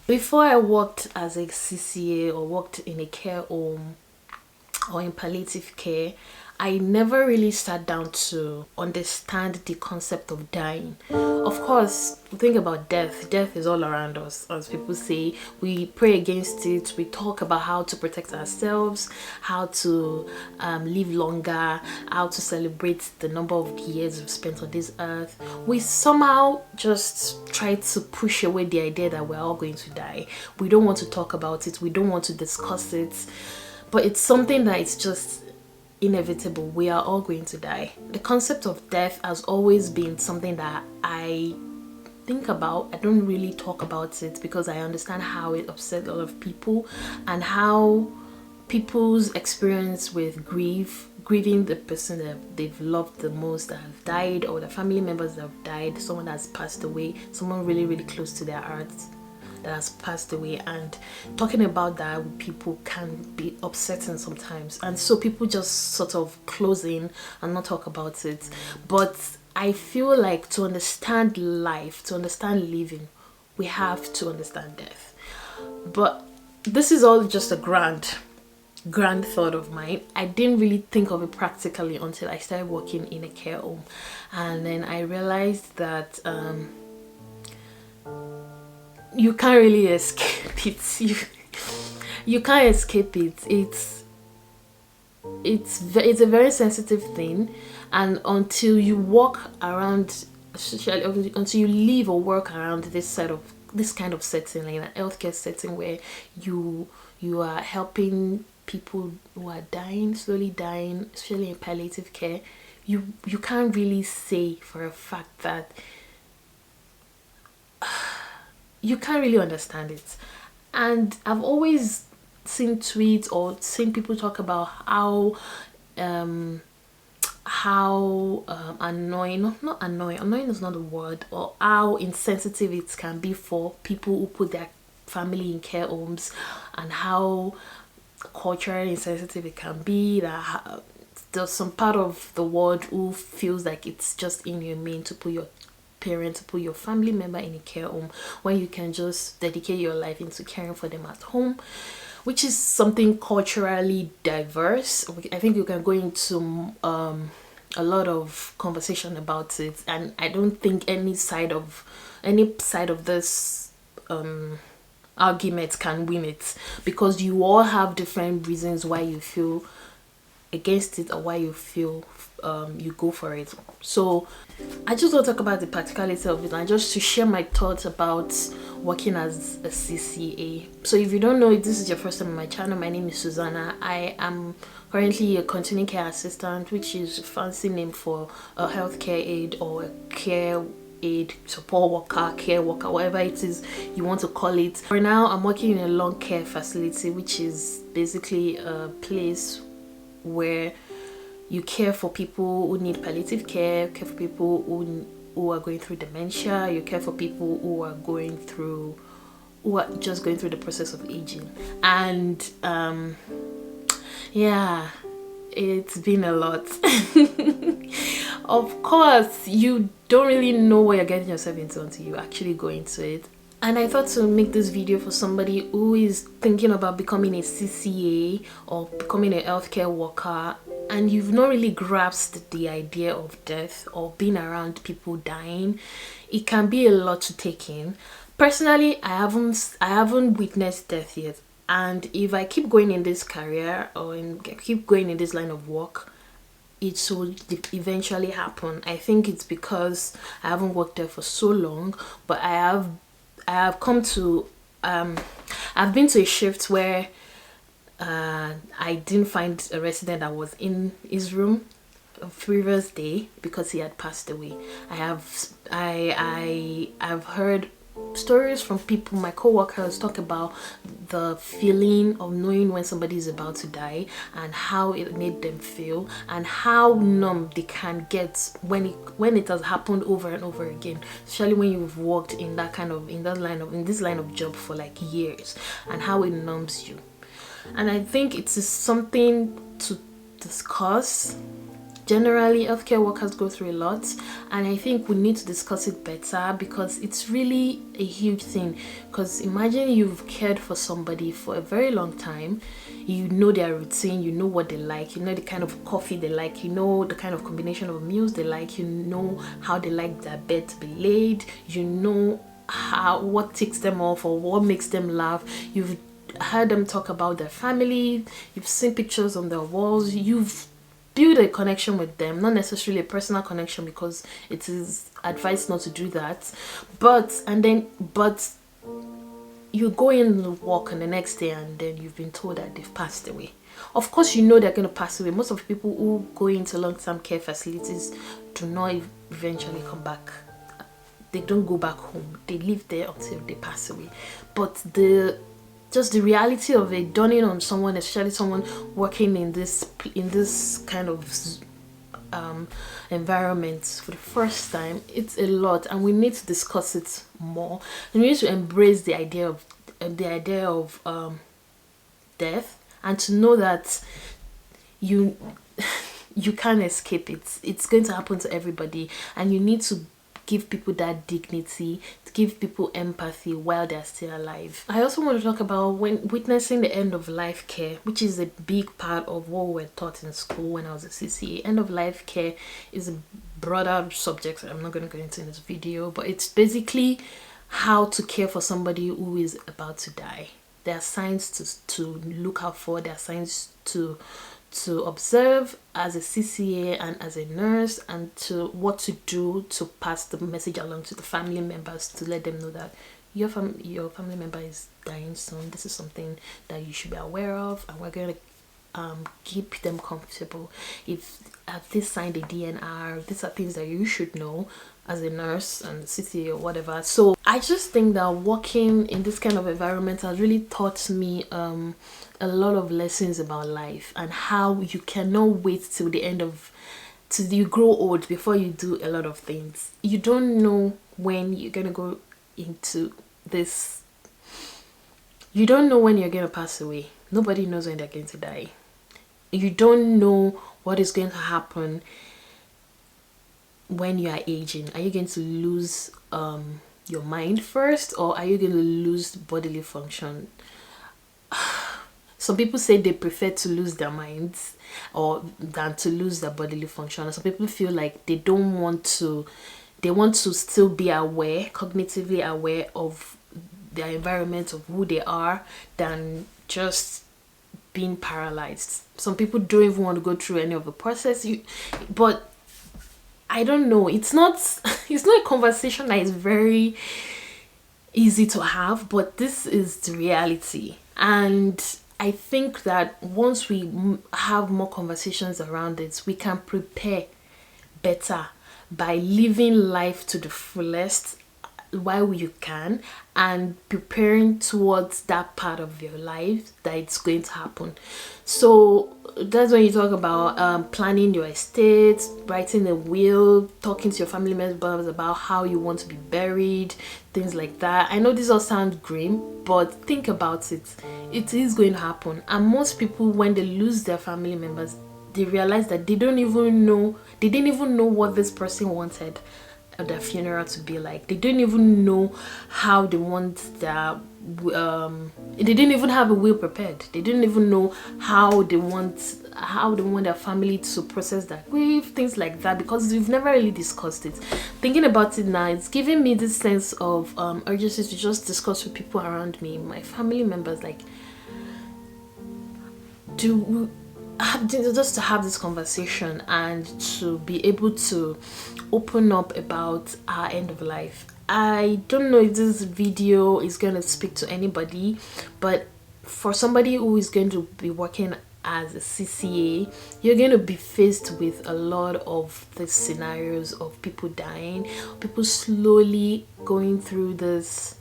Before I worked as a CCA or worked in a care home or in palliative care, I never really sat down to understand the concept of dying. Of course, think about death. Death is all around us. As people say, we pray against it. We talk about how to protect ourselves, how to live longer, how to celebrate the number of years we've spent on this earth. We somehow just try to push away the idea that we're all going to die. We don't want to talk about it. We don't want to discuss it. But it's something that it's just inevitable. We are all going to die. The concept of death has always been something that I think about. I don't really talk about it because I understand how it upsets a lot of people and how people's experience with grieving the person that they've loved the most that have died, or the family members that have died, someone that's passed away, someone really really close to their hearts that has passed away, and talking about that with people can be upsetting sometimes, and so people just sort of close in and not talk about it. But I feel like to understand life, to understand living, we have to understand death. But this is all just a grand thought of mine. I didn't really think of it practically until I started working in a care home, and then I realized that you can't really escape it. You can't escape it. It's a very sensitive thing, and until you walk around, especially until you live or work around this kind of setting, like an healthcare setting where you are helping people who are dying, slowly dying, especially in palliative care, you can't really say for a fact that you can't really understand it. And I've always seen tweets or seen people talk about how annoying, not annoying is not a word, or how insensitive it can be for people who put their family in care homes, and how culturally insensitive it can be, that there's some part of the world who feels like it's just inhumane to put your parent, to put your family member in a care home when you can just dedicate your life into caring for them at home, which is something culturally diverse. I think you can go into a lot of conversation about it, and I don't think any side of this argument can win it, because you all have different reasons why you feel against it or why you feel you go for it. So I just want to talk about the practicality of it and just to share my thoughts about working as a CCA. So if you don't know, if this is your first time on my channel, my name is Susanna. I am currently a continuing care assistant, which is a fancy name for a healthcare aide or a care aide, support worker, care worker, whatever it is you want to call it. For now, I'm working in a long care facility, which is basically a place where you care for people who need palliative care, care for people who are going through dementia, you care for people who are just going through the process of aging. And yeah, it's been a lot. Of course, you don't really know what you're getting yourself into until you actually go into it. And I thought to make this video for somebody who is thinking about becoming a CCA or becoming a healthcare worker, and you've not really grasped the idea of death or being around people dying. It can be a lot to take in. Personally, I haven't witnessed death yet, and if I keep going in this career or keep going in this line of work, it will eventually happen. I think it's because I haven't worked there for so long, but I have come to I've been to a shift where I didn't find a resident that was in his room a previous day because he had passed away. I've heard stories from people, my co-workers, talk about the feeling of knowing when somebody is about to die and how it made them feel, and how numb they can get when it has happened over and over again, especially when you've worked in this line of job for like years, and how it numbs you. And I think it is something to discuss generally healthcare workers go through a lot, and I think we need to discuss it better because it's really a huge thing. Because imagine you've cared for somebody for a very long time, you know their routine, you know what they like, you know the kind of coffee they like, you know the kind of combination of meals they like, you know how they like their bed to be laid, you know what ticks them off or what makes them laugh. You've heard them talk about their family, you've seen pictures on their walls, you've build a connection with them, not necessarily a personal connection because it is advised not to do that, but you go in and walk on the next day and then you've been told that they've passed away. Of course you know they're going to pass away. Most of the people who go into long-term care facilities do not eventually come back. They don't go back home, they live there until they pass away. But the reality of it dawning on someone, especially someone working in this kind of environment for the first time, it's a lot, and we need to discuss it more. We need to embrace the idea of death, and to know that you can't escape it. It's going to happen to everybody, and you need to give people that dignity, to give people empathy while they're still alive. I also want to talk about when witnessing the end of life care, which is a big part of what we were taught in school when I was a CCA. End of life care is a broader subject I'm not going to go into in this video, but it's basically how to care for somebody who is about to die. There are signs to look out for, there are signs to observe as a CCA and as a nurse, and to what to do to pass the message along to the family members, to let them know that your family member is dying soon. This is something that you should be aware of, and we're going to keep them comfortable. If they signed a DNR, these are things that you should know as a nurse and CCA or whatever. So I just think that working in this kind of environment has really taught me a lot of lessons about life, and how you cannot wait till the end of till you grow old before you do a lot of things. You don't know when you're gonna go into this. You don't know when you're gonna pass away. Nobody knows when they're going to die. You don't know what is going to happen when you are aging. Are you going to lose your mind first, or are you going to lose bodily function? Some people say they prefer to lose their minds than to lose their bodily function. Some people feel like they want to still be aware, cognitively aware of their environment, of who they are, than just being paralyzed. Some people don't even want to go through any of the process. But I don't know. It's not a conversation that is very easy to have, but this is the reality. And I think that once we have more conversations around it, we can prepare better by living life to the fullest while you can, and preparing towards that part of your life that it's going to happen. So that's when you talk about planning your estate, writing a will, talking to your family members about how you want to be buried, things like that. I know this all sounds grim, but think about it. It is going to happen. And most people, when they lose their family members, they realize that they didn't even know what this person wanted their funeral to be like. They didn't even know how they want their they didn't even have a will prepared. They didn't even know how they want their family to process that grief, things like that, because we've never really discussed it. Thinking about it now, it's giving me this sense of urgency to just discuss with people around me, my family members, like, just to have this conversation and to be able to open up about our end of life. I don't know if this video is going to speak to anybody, but for somebody who is going to be working as a CCA, you're going to be faced with a lot of the scenarios of people dying, people slowly going through this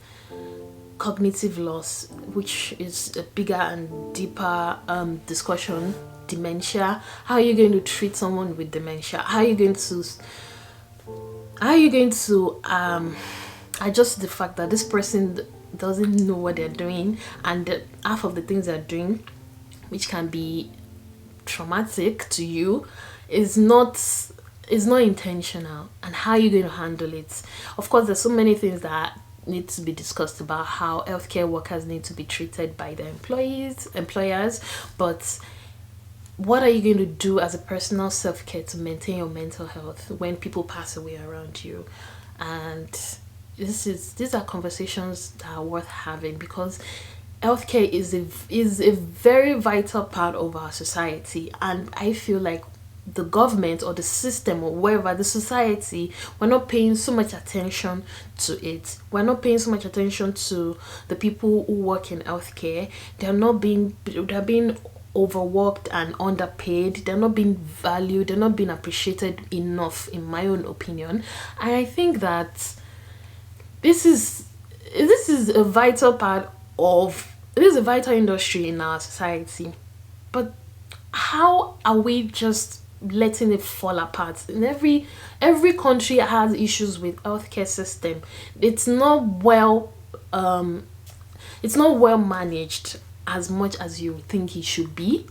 cognitive loss, which is a bigger and deeper discussion. Dementia. How are you going to treat someone with dementia? How are you going to adjust the fact that this person doesn't know what they're doing, and half of the things they're doing, which can be traumatic to you, is not intentional. And how are you going to handle it? Of course, there's so many things that need to be discussed about how healthcare workers need to be treated by their employers, but what are you going to do as a personal self-care to maintain your mental health when people pass away around you? And these are conversations that are worth having, because healthcare is a very vital part of our society. And I feel like the government or the system or wherever, the society, we're not paying so much attention to it. We're not paying so much attention to the people who work in healthcare. They're being overworked and underpaid. They're not being valued. They're not being appreciated enough, in my own opinion. And I think that this is a vital part of this is a vital industry in our society. But how are we just letting it fall apart? In every country has issues with healthcare system. It's not well managed as much as you think it should be.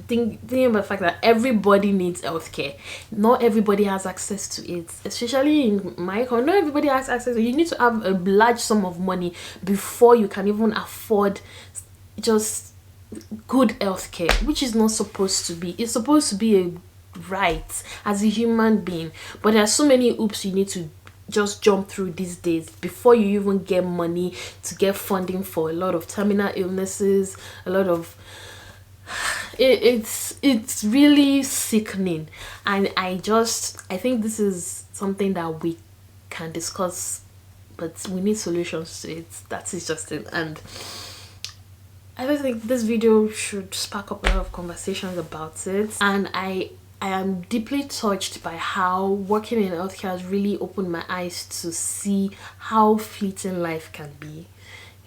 Thinking about the fact that everybody needs healthcare. Not everybody has access to it, especially in my country. Not everybody has access. You need to have a large sum of money before you can even afford just good healthcare, which is not supposed to be. It's supposed to be a right as a human being, but there are so many hoops you need to just jump through these days before you even get money to get funding for a lot of terminal illnesses. A lot of it's really sickening. And I think this is something that we can discuss, but we need solutions to it. That is just it. And I don't think this video should spark up a lot of conversations about it. And I am deeply touched by how working in healthcare has really opened my eyes to see how fleeting life can be.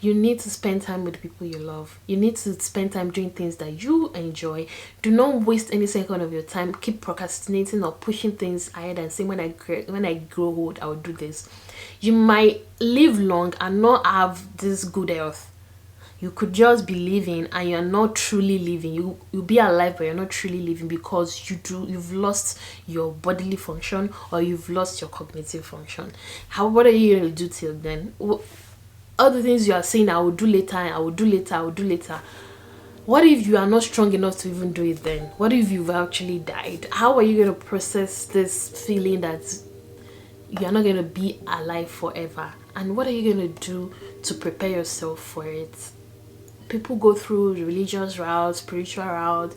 You need to spend time with the people you love. You need to spend time doing things that you enjoy. Do not waste any second of your time. Keep procrastinating or pushing things ahead and saying, when I grow old, I will do this. You might live long and not have this good health. You could just be living and you're not truly living. You'll be alive, but you're not truly living, because you've lost your bodily function or you've lost your cognitive function. What are you going to do till then? All the things you are saying, I will do later, I will do later, I will do later. What if you are not strong enough to even do it then? What if you've actually died? How are you going to process this feeling that you're not going to be alive forever? And what are you going to do to prepare yourself for it? People go through religious routes, spiritual routes,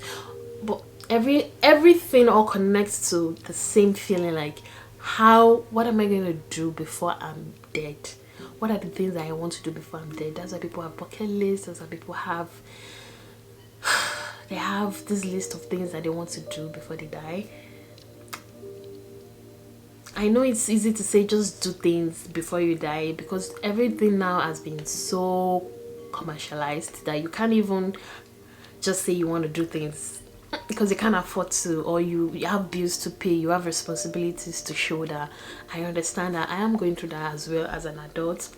but everything all connects to the same feeling, like what am I going to do before I'm dead? What are the things that I want to do before I'm dead? That's why people have bucket lists. That's why people have this list of things that they want to do before they die. I know it's easy to say just do things before you die, because everything now has been so commercialized that you can't even just say you want to do things because you can't afford to, or you have bills to pay, you have responsibilities to shoulder. I understand that. I am going through that as well as an adult.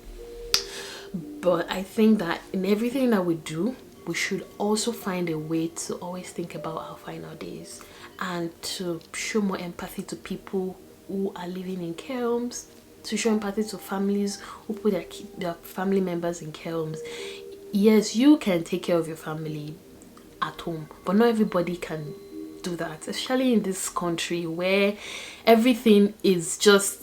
But I think that in everything that we do, we should also find a way to always think about our final days and to show more empathy to people who are living in care homes, to show empathy to families who put their family members in care homes. Yes, you can take care of your family at home, but not everybody can do that, especially in this country where everything is just,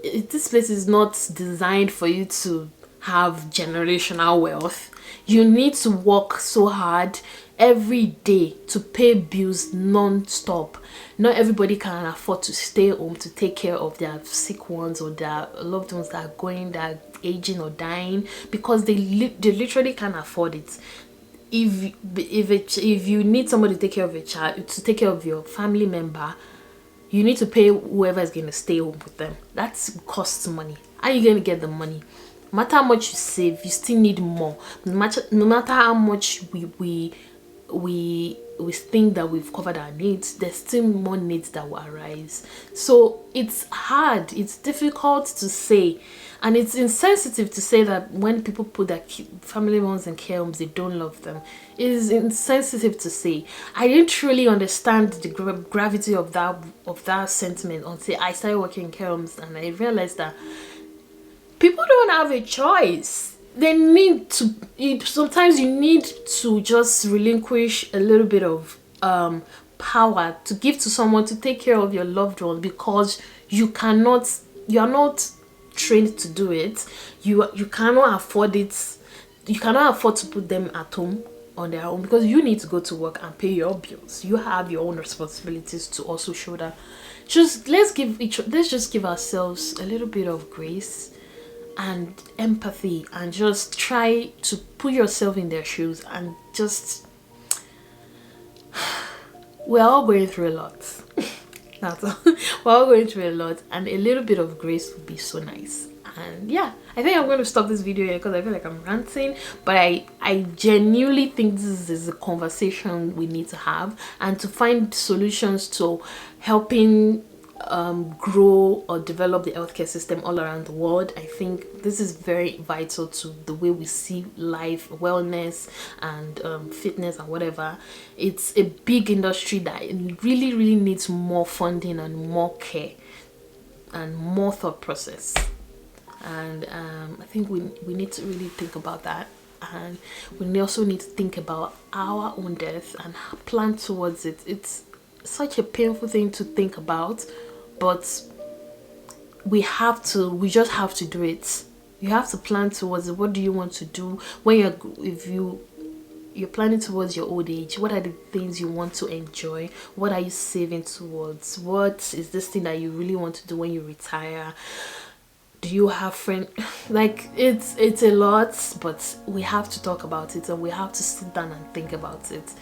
this place is not designed for you to have generational wealth. You need to work so hard every day to pay bills non-stop. Not everybody can afford to stay home to take care of their sick ones or their loved ones that are aging or dying, because they literally can't afford it. If you need somebody to take care of a child, to take care of your family member, you need to pay whoever is going to stay home with them. That costs money. How are you going to get the money? No matter how much you save, you still need more. No matter how much we we think that we've covered our needs, there's still more needs that will arise. So it's hard, it's difficult to say, and it's insensitive to say that when people put their family members in care homes, they don't love them. It is insensitive to say. I didn't truly understand the gravity of that sentiment until I started working in care homes, and I realized that people don't have a choice. They need to, sometimes you need to just relinquish a little bit of power to give to someone to take care of your loved one, because you are not trained to do it. You cannot afford it. You cannot afford to put them at home on their own, because you need to go to work and pay your bills. You have your own responsibilities to also shoulder. Let's just give ourselves a little bit of grace and empathy, and just try to put yourself in their shoes, and just, we're all going through a lot. That's all. We're all going through a lot, and a little bit of grace would be so nice. And yeah, I think I'm going to stop this video here because I feel like I'm ranting, but I genuinely think this is a conversation we need to have, and to find solutions to helping grow or develop the healthcare system all around the world. I think this is very vital to the way we see life, wellness, and fitness and whatever. It's a big industry that really needs more funding and more care and more thought process. And I think we need to really think about that, and we also need to think about our own death and plan towards it. It's such a painful thing to think about, but we just have to do it. You have to plan towards it. What do you want to do when you're planning towards your old age? What are the things you want to enjoy? What are you saving towards? What is this thing that you really want to do when you retire? Do you have friends? Like, it's a lot, but we have to talk about it, and we have to sit down and think about it.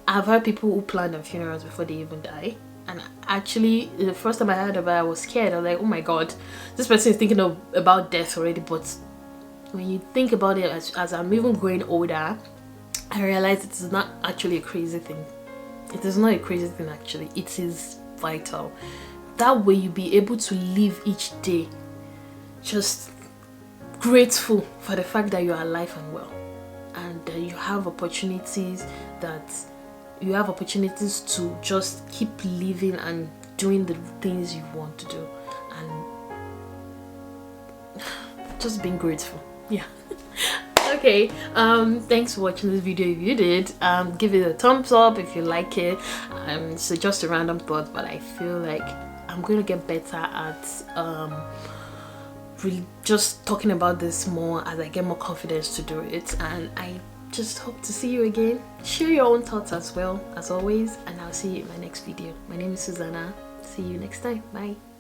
I've heard people who plan their funerals before they even die, and actually the first time I heard about it, I was scared. I was like, oh my god, this person is thinking about death already. But when you think about it, as I'm even growing older, I realized it is not actually a crazy thing. It is not a crazy thing, actually. It is vital. That way you'll be able to live each day just grateful for the fact that you are alive and well, and you have opportunities to just keep living and doing the things you want to do, and just being grateful. Yeah. Okay, thanks for watching this video. If you did, give it a thumbs up if you like it. It's just a random thought, but I feel like I'm going to get better at really just talking about this more as I get more confidence to do it. And I just hope to see you again. Share your own thoughts as well, as always, and I'll see you in my next video. My name is Susanna. See you next time. Bye.